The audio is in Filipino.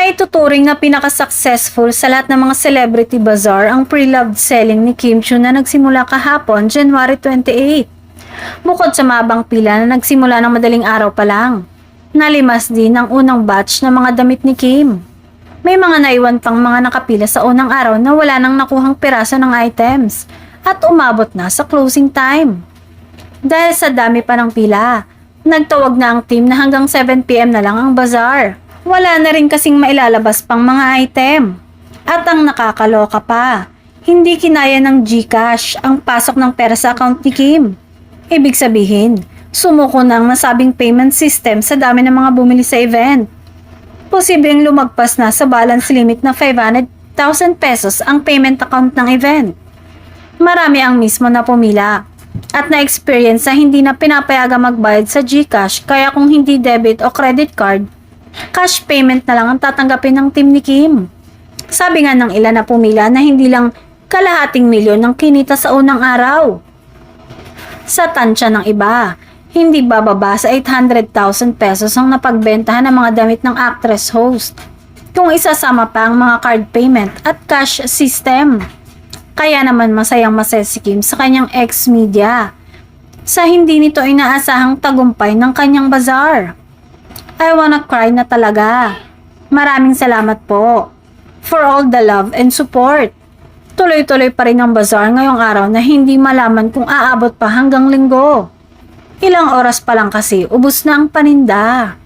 Maituturing na pinaka-successful sa lahat ng mga celebrity bazaar ang pre-loved selling ni Kim Chiu na nagsimula kahapon, January 28. Bukod sa mabang pila na nagsimula ng madaling araw pa lang, nalimas din ang unang batch ng mga damit ni Kim. May mga naiwan pang mga nakapila sa unang araw na wala nang nakuhang piraso ng items at umabot na sa closing time. Dahil sa dami pa ng pila, nagtawag na ang team na hanggang 7 PM na lang ang bazaar. Wala na rin kasing mailalabas pang mga item. At ang nakakaloka pa, hindi kinaya ng GCash ang pasok ng pera sa account ni Kim. Ibig sabihin, sumuko na ang nasabing payment system sa dami ng mga bumili sa event. Posibleng lumagpas na sa balance limit na 500,000 pesos ang payment account ng event. Marami ang mismo na pumila at na-experience na hindi na pinapayaga magbayad sa GCash, kaya kung hindi debit o credit card, cash payment na lang ang tatanggapin ng team ni Kim. Sabi nga ng ilan na pumila na hindi lang kalahating milyon ang kinita sa unang araw. Sa tansya ng iba, hindi bababa sa 800,000 pesos ang napagbentahan ng mga damit ng actress host, kung isasama pa ang mga card payment at cash system. Kaya naman masayang-masaya si Kim sa kanyang ex-media sa hindi nito inaasahang tagumpay ng kanyang bazaar. I wanna cry na talaga. Maraming salamat po for all the love and support. Tuloy-tuloy pa rin ang bazaar ngayong araw na hindi malaman kung aabot pa hanggang linggo. Ilang oras pa lang kasi ubos na ang paninda.